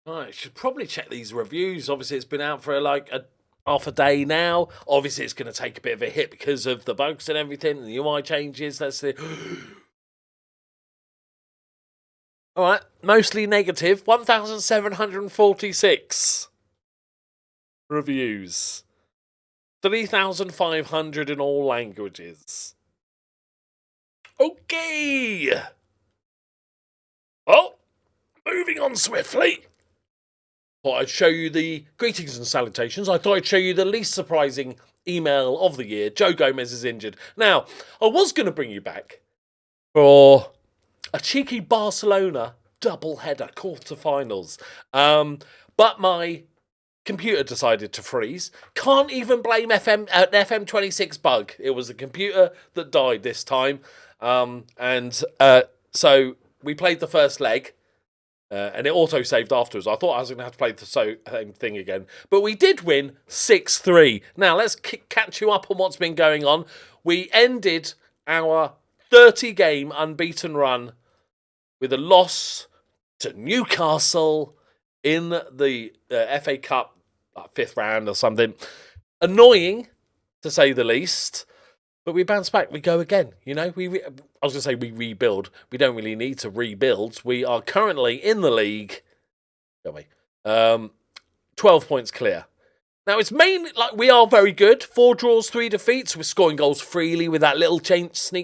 Right, should probably check these reviews. Obviously, it's been out for like a half a day now. Obviously, it's going to take a bit of a hit because of the bugs and everything and the UI changes. Let's see. All right, mostly negative. 1,746 reviews. 3,500 in all languages. Okay. Well, moving on swiftly. Thought I'd show you the greetings and salutations. I thought I'd show you the least surprising email of the year. Joe Gomez is injured. Now, I was going to bring you back for a cheeky Barcelona double-header, quarterfinals. But my computer decided to freeze. Can't even blame an FM26 bug. It was the computer that died this time. So we played the first leg. And it auto-saved afterwards. I thought I was going to have to play the same thing again. But we did win 6-3. Now, let's catch you up on what's been going on. We ended our 30-game unbeaten run with a loss to Newcastle in the FA Cup, 5th round or something. Annoying, to say the least. But we bounce back. We go again. You know, I was going to say we rebuild. We don't really need to rebuild. We are currently in the league. Don't we? 12 points clear. Now, it's mainly like we are very good. 4 draws, 3 defeats. We're scoring goals freely with that little change, a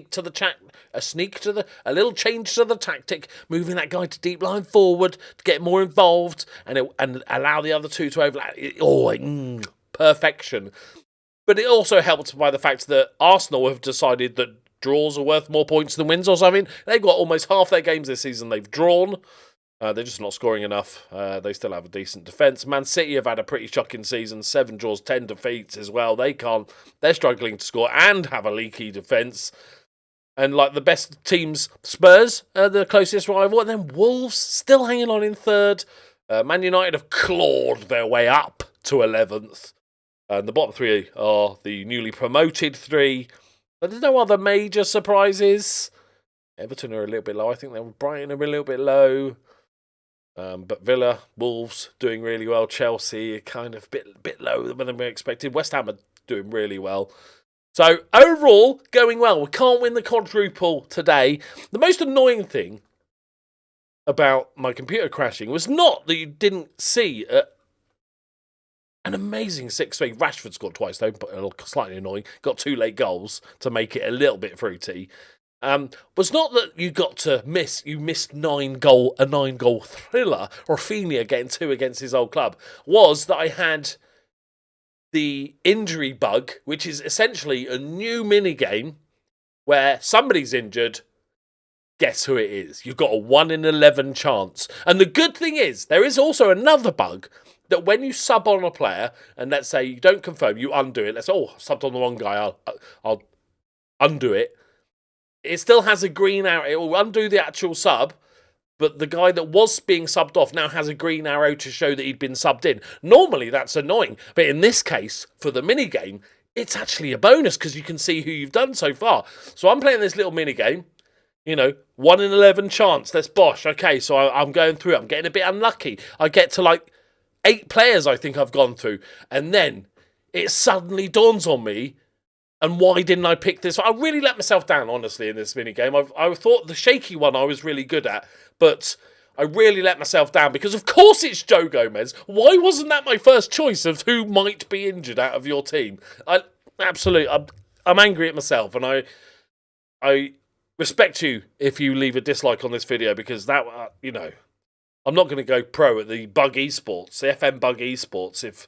little change to the tactic, moving that guy to deep line forward to get more involved and allow the other two to overlap. Perfection. But it also helped by the fact that Arsenal have decided that draws are worth more points than wins or something. They've got almost half their games this season they've drawn. They're just not scoring enough. They still have a decent defence. Man City have had a pretty shocking season. 7 draws, 10 defeats as well. They're struggling to score and have a leaky defence. And like the best teams, Spurs are the closest rival. And then Wolves still hanging on in 3rd. Man United have clawed their way up to 11th. And the bottom 3 are the newly promoted 3. But there's no other major surprises. Everton are a little bit low. I think Brighton are a little bit low. But Villa, Wolves doing really well. Chelsea kind of bit lower than we expected. West Ham are doing really well. So overall, going well. We can't win the quadruple today. The most annoying thing about my computer crashing was not that you didn't see an amazing 6-3. Rashford scored twice, though, but slightly annoying. Got 2 late goals to make it a little bit fruity. Was not that you missed a 9-goal thriller, Rafinha getting 2 against his old club. Was that I had the injury bug, which is essentially a new minigame where somebody's injured. Guess who it is? You've got a 1 in 11 chance. And the good thing is, there is also another bug that when you sub on a player, and let's say you don't confirm, you undo it. Let's say, subbed on the wrong guy, I'll undo it. It still has a green arrow. It will undo the actual sub, but the guy that was being subbed off now has a green arrow to show that he'd been subbed in. Normally, that's annoying. But in this case, for the minigame, it's actually a bonus because you can see who you've done so far. So I'm playing this little minigame. 1 in 11 chance. That's bosh. Okay, so I'm going through. I'm getting a bit unlucky. I get to 8 players I think I've gone through. And then it suddenly dawns on me, and why didn't I pick this? I really let myself down, honestly, in this minigame. I thought the shaky one I was really good at, but I really let myself down because, of course, it's Joe Gomez. Why wasn't that my first choice of who might be injured out of your team? I'm angry at myself, and I respect you if you leave a dislike on this video because that, I'm not going to go pro at the bug esports, the FM bug esports,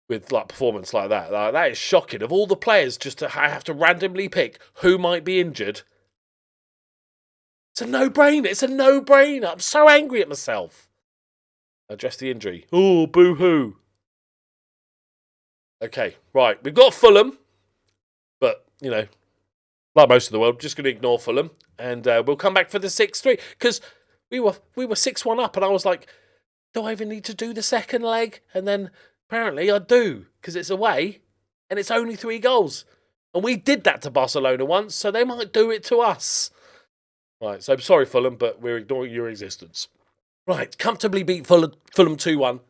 with performance like that. That is shocking. Of all the players, I have to randomly pick who might be injured. It's a no-brainer. It's a no-brainer. I'm so angry at myself. Address the injury. Oh, boo-hoo. Okay, right. We've got Fulham, but like most of the world, just going to ignore Fulham, and we'll come back for the 6-3 because we were 6-1 up, and I was like, do I even need to do the second leg? And then apparently I do because it's away, and it's only 3 goals, and we did that to Barcelona once, so they might do it to us. Right, so I'm sorry, Fulham, but we're ignoring your existence. Right, comfortably beat Fulham 2-1.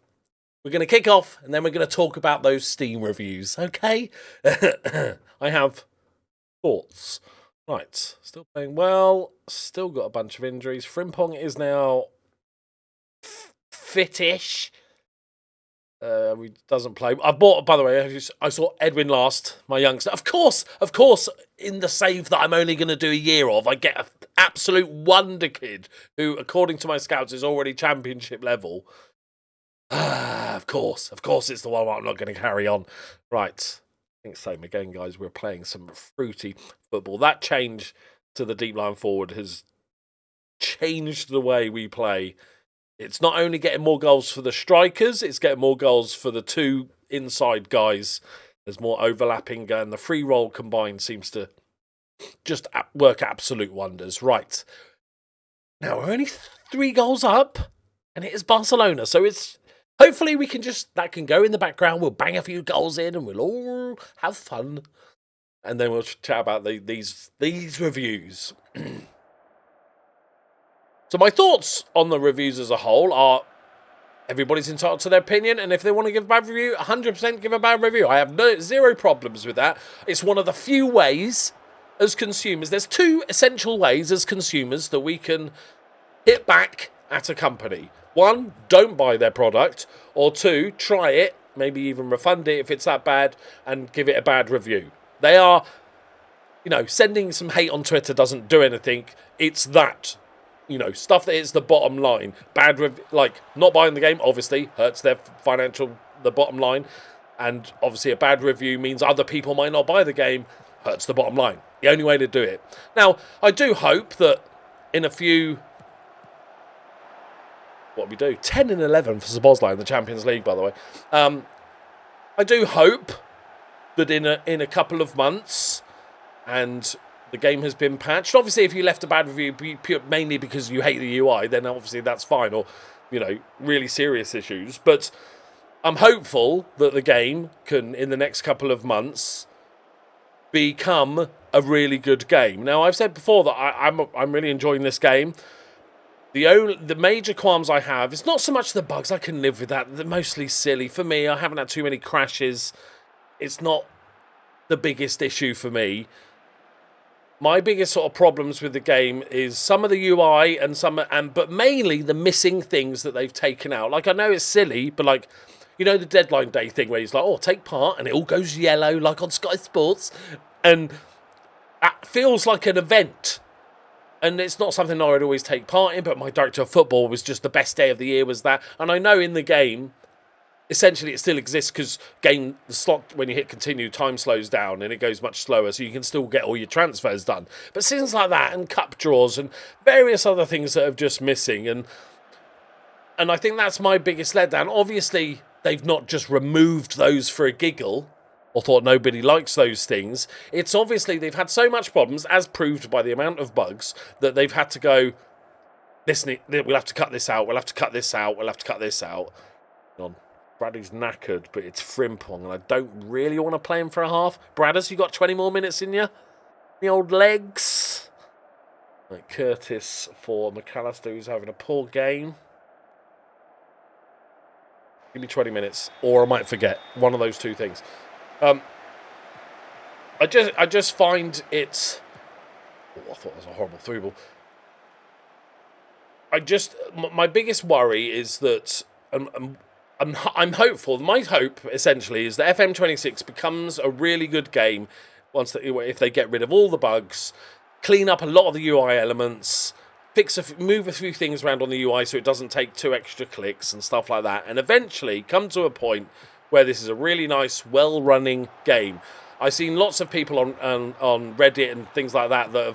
We're going to kick off, and then we're going to talk about those Steam reviews, okay? I have thoughts. Right, still playing well. Still got a bunch of injuries. Frimpong is now fittish. He doesn't play. I bought, by the way, I saw Edwin last, my youngster. Of course, in the save that I'm only going to do a year of, I get an absolute wonder kid who, according to my scouts, is already championship level. Of course, it's the one I'm not going to carry on. Right, I think same again, guys. We're playing some fruity football. That change to the deep line forward has changed the way we play. It's not only getting more goals for the strikers, it's getting more goals for the two inside guys. There's more overlapping, and the free roll combined seems to just work absolute wonders. Right. Now, we're only 3 goals up, and it is Barcelona. So it's hopefully we can that can go in the background. We'll bang a few goals in, and we'll all have fun. And then we'll chat about these reviews. So my thoughts on the reviews as a whole are everybody's entitled to their opinion, and if they want to give a bad review, 100% give a bad review. I have zero problems with that. It's one of the few ways as consumers, there's 2 essential ways as consumers that we can hit back at a company. 1, don't buy their product, or 2, try it, maybe even refund it if it's that bad, and give it a bad review. They are, sending some hate on Twitter doesn't do anything. It's that. Stuff that hits the bottom line. Not buying the game, obviously, hurts the bottom line. And obviously a bad review means other people might not buy the game, hurts the bottom line. The only way to do it. Now, I do hope that in a few... What we do? 10 and 11 for Szoboszlai in the Champions League, by the way. I do hope that in a couple of months, and... the game has been patched. Obviously, if you left a bad review mainly because you hate the UI, then obviously that's fine, or, really serious issues. But I'm hopeful that the game can, in the next couple of months, become a really good game. Now, I've said before that I'm really enjoying this game. The major qualms I have, it's not so much the bugs. I can live with that. They're mostly silly. For me, I haven't had too many crashes. It's not the biggest issue for me. My biggest sort of problems with the game is some of the UI but mainly the missing things that they've taken out. Like, I know it's silly, but the deadline day thing where he's like, oh, take part, and it all goes yellow, like on Sky Sports, and that feels like an event. And it's not something I would always take part in, but my director of football was just the best day of the year was that. And I know in the game, essentially it still exists because the slot, when you hit continue, time slows down and it goes much slower, so you can still get all your transfers done. But things like that and cup draws and various other things that are just missing, and I think that's my biggest letdown. Obviously, they've not just removed those for a giggle or thought nobody likes those things. It's obviously they've had so much problems, as proved by the amount of bugs, that they've had to go, listen, we'll have to cut this out, we'll have to cut this out, we'll have to cut this out. Bradley's knackered, but it's Frimpong, and I don't really want to play him for a half. Bradders, you got 20 more minutes in you? The old legs. Right, Curtis for McAllister, who's having a poor game. Give me 20 minutes, or I might forget. One of those two things. I just find it's... Oh, I thought that was a horrible through ball. My biggest worry is that... I'm hopeful. My hope, essentially, is that FM26 becomes a really good game if they get rid of all the bugs, clean up a lot of the UI elements, move a few things around on the UI so it doesn't take 2 extra clicks and stuff like that, and eventually come to a point where this is a really nice, well-running game. I've seen lots of people on Reddit and things like that that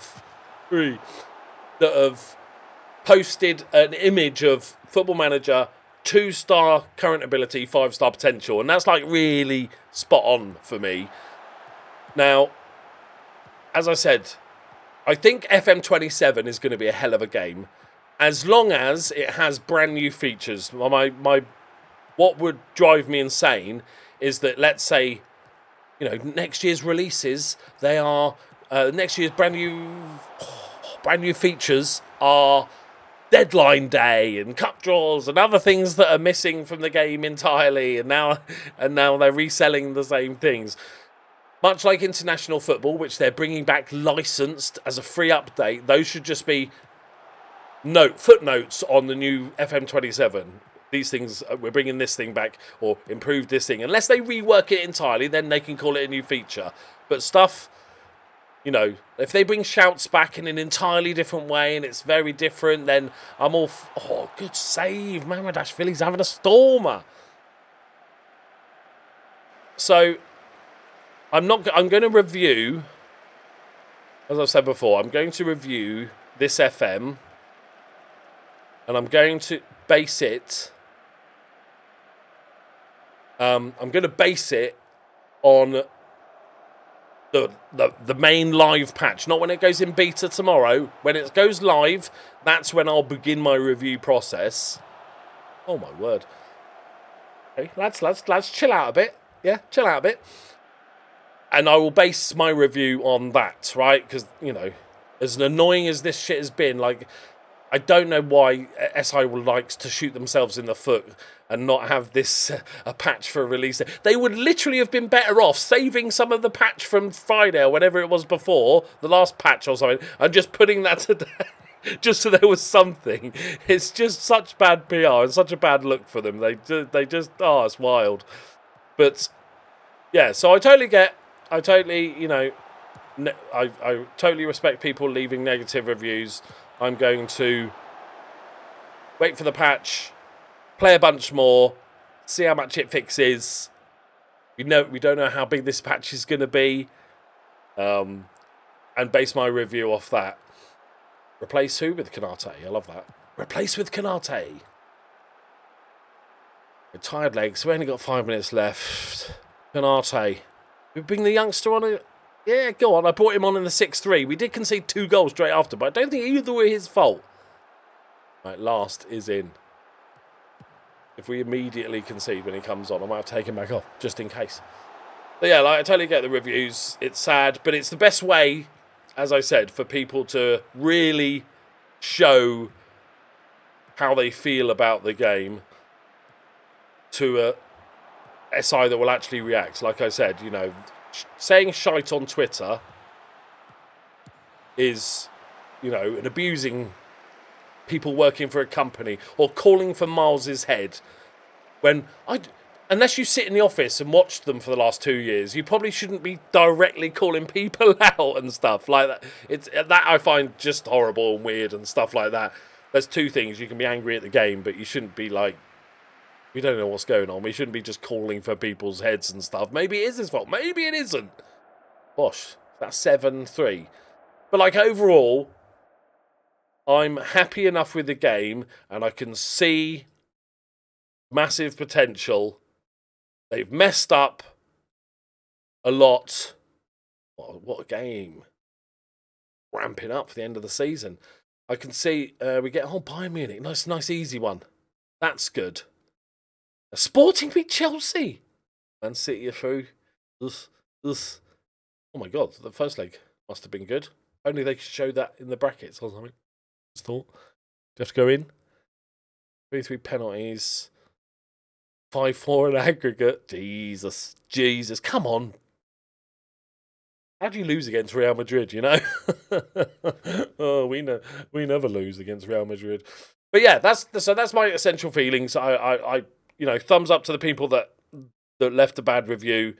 have posted an image of Football Manager 2-star current ability, 5-star potential, and that's really spot on for me. Now, as I said, I think FM27 is going to be a hell of a game, as long as it has brand new features. What would drive me insane is that, let's say, next year's releases, they are next year's brand new features are deadline day and cup draws and other things that are missing from the game entirely, and now they're reselling the same things. Much like international football, which they're bringing back licensed as a free update, those should just be footnotes on the new FM27. These things, we're bringing this thing back or improved this thing. Unless they rework it entirely, then they can call it a new feature. But stuff, you know, if they bring shouts back in an entirely different way and it's very different, then I'm all... oh, good save. Mamardashvili's having a stormer. So, I'm going to review, as I've said before, I'm going to review this FM, and I'm going to base it... I'm going to base it on the main live patch, not when it goes in beta tomorrow. When it goes live, that's when I'll begin my review process. Oh my word. Okay, lads, chill out a bit. Yeah, chill out a bit. And I will base my review on that, right? Because, you know, as annoying as this shit has been, like, I don't know why SI likes to shoot themselves in the foot and not have this a patch for a release. They would literally have been better off saving some of the patch from Friday or whenever it was before, the last patch or something, and just putting that today, just so there was something. It's just such bad PR and such a bad look for them. They just, oh, it's wild. But, yeah, so I totally, you know, I totally respect people leaving negative reviews. I'm going to wait for the patch, play a bunch more, see how much it fixes. We don't know how big this patch is going to be, and base my review off that. Replace who with Kanate? I love that. Replace with Kanate. With tired legs. We only got 5 minutes left. Kanate. We bring the youngster on. Yeah, go on. I brought him on in the 6-3. We did concede 2 goals straight after, but I don't think either were his fault. Right, last is in. If we immediately concede when he comes on, I might have to take him back off, just in case. But yeah, like, I totally get the reviews. It's sad, but it's the best way, as I said, for people to really show how they feel about the game to a SI that will actually react. Like I said, you know, saying shite on Twitter is, you know, and abusing people working for a company or calling for Miles's head. When unless you sit in the office and watch them for the last 2 years, you probably shouldn't be directly calling people out and stuff like that. It's that I find just horrible and weird and stuff like that. There's 2 things: you can be angry at the game, but you shouldn't be like, we don't know what's going on. We shouldn't be just calling for people's heads and stuff. Maybe it is his fault. Maybe it isn't. Bosh, that's 7-3. But, like, overall, I'm happy enough with the game, and I can see massive potential. They've messed up a lot. What a game. Ramping up for the end of the season. I can see we get Bayern Munich. Nice easy one. That's good. A Sporting beat Chelsea. Man City are through. Oh my God, the first leg must have been good. Only they could show that in the brackets or something. Just thought. You have to go in. 3-3 penalties. 5-4 in aggregate. Jesus. Come on. How do you lose against Real Madrid, you know? Oh, we never lose against Real Madrid. But yeah, that's my essential feelings. I you know, thumbs up to the people that left a bad review.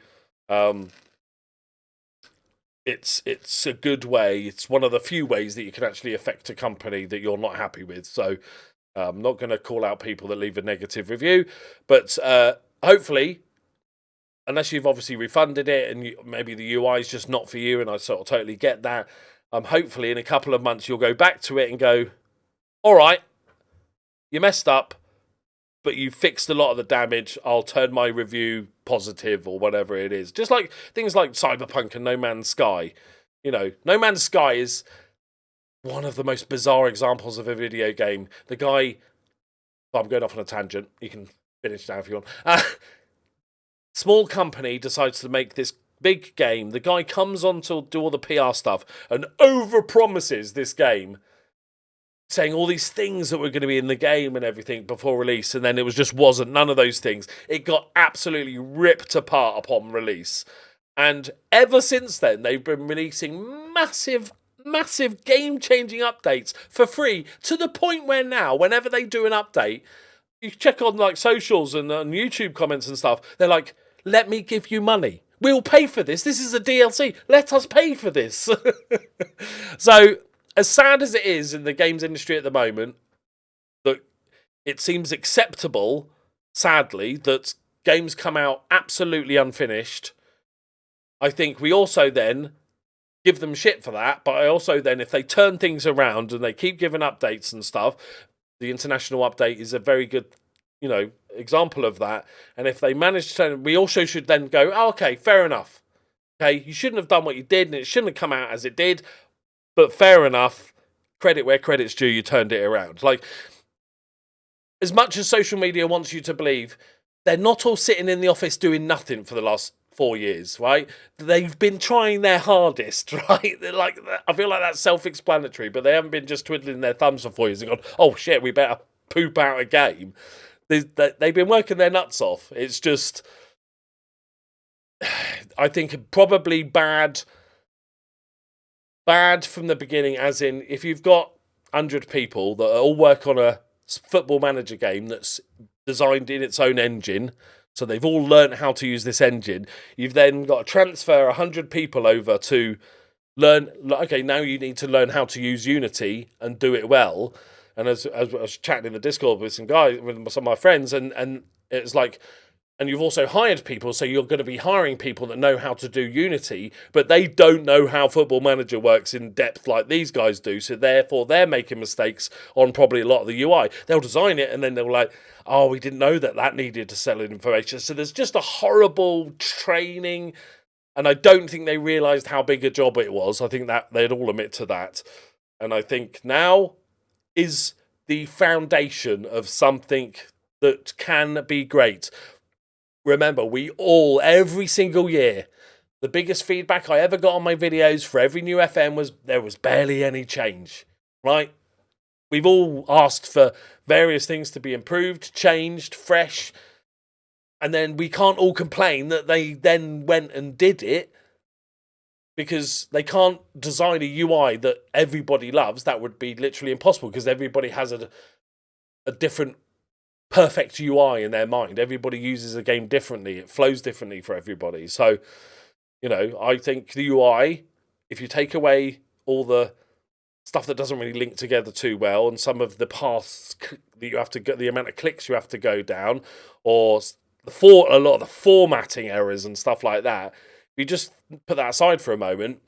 It's a good way. It's one of the few ways that you can actually affect a company that you're not happy with. So I'm not going to call out people that leave a negative review, but hopefully, unless you've obviously refunded it and maybe the UI is just not for you, and I sort of totally get that. Hopefully in a couple of months you'll go back to it and go, all right, you messed up, but you fixed a lot of the damage. I'll turn my review positive or whatever it is. Just like things like Cyberpunk and No Man's Sky. You know, No Man's Sky is one of the most bizarre examples of a video game. The guy... I'm going off on a tangent. You can finish now if you want. Small company decides to make this big game. The guy comes on to do all the PR stuff and over-promises this game. saying all these things that were going to be in the game and everything before release, and then it wasn't none of those things. It got absolutely ripped apart upon release. And ever since then, they've been releasing massive game-changing updates for free, to the point where now, whenever they do an update, you check on like socials and on YouTube comments and stuff, they're like, let me give you money. We'll pay for this. This is a DLC. Let us pay for this. So, as sad as it is in the games industry at the moment, that it seems acceptable, sadly, that games come out absolutely unfinished. I think we also then give them shit for that, but I also then, if they turn things around and they keep giving updates and stuff, the international update is a very good, example of that. And if they manage to turn, we also should then go, oh, okay, fair enough. Okay, you shouldn't have done what you did, and it shouldn't have come out as it did. But fair enough, credit where credit's due, you turned it around. Like, as much as social media wants you to believe, they're not all sitting in the office doing nothing for the last 4 years, right? They've been trying their hardest, right? They're like, I feel like that's self-explanatory, but they haven't been just twiddling their thumbs for 4 years and gone, oh shit, we better poop out a game. They've been working their nuts off. It's just, I think, probably bad from the beginning, as in, if you've got 100 people that all work on a Football Manager game that's designed in its own engine, so they've all learned how to use this engine, you've then got to transfer 100 people over to learn, okay, now you need to learn how to use Unity and do it well. And as I was chatting in the Discord with some guys, with some of my friends, and it's like, and you've also hired people, so you're going to be hiring people that know how to do Unity, but they don't know how Football Manager works in depth like these guys do, so therefore they're making mistakes on probably a lot of the UI. They'll design it, and then they'll like, oh, we didn't know that needed to sell information. So there's just a horrible training, and I don't think they realised how big a job it was. I think that they'd all admit to that. And I think now is the foundation of something that can be great. Remember, we all, every single year, the biggest feedback I ever got on my videos for every new FM was there was barely any change, right? We've all asked for various things to be improved, changed, fresh, and then we can't all complain that they then went and did it, because they can't design a UI that everybody loves. That would be literally impossible, because everybody has a different perfect UI in their mind. Everybody uses a game differently. It flows differently for everybody. So, I think the UI, if you take away all the stuff that doesn't really link together too well, and some of the paths that you have to go, the amount of clicks you have to go down, or a lot of the formatting errors and stuff like that, if you just put that aside for a moment,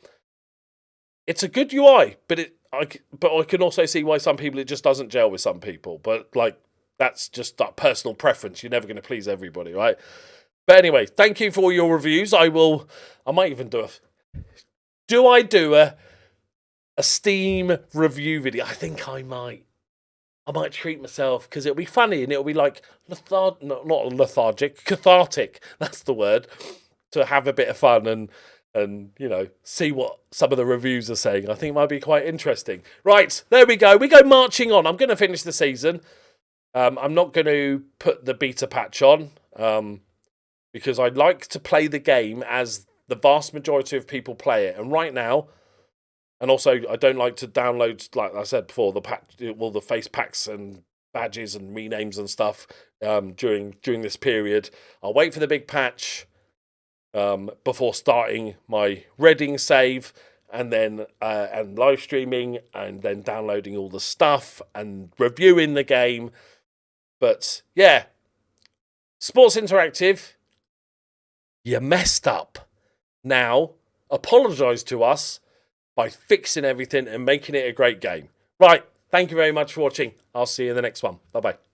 it's a good UI, but I can also see why some people, it just doesn't gel with some people. But like, that's just that personal preference. You're never going to please everybody, right? But anyway, thank you for all your reviews. I might even do a Steam review video? I think I might. I might treat myself, because it'll be funny, and it'll be like not lethargic, cathartic. That's the word. To have a bit of fun and see what some of the reviews are saying. I think it might be quite interesting. Right, there we go. We go marching on. I'm going to finish the season. I'm not going to put the beta patch on, because I like to play the game as the vast majority of people play it. And right now, and also I don't like to download, like I said before, the face packs and badges and renames and stuff during this period. I'll wait for the big patch before starting my Reading save, and then and live streaming, and then downloading all the stuff and reviewing the game. But yeah, Sports Interactive, you messed up. Now, apologise to us by fixing everything and making it a great game. Right, thank you very much for watching. I'll see you in the next one. Bye-bye.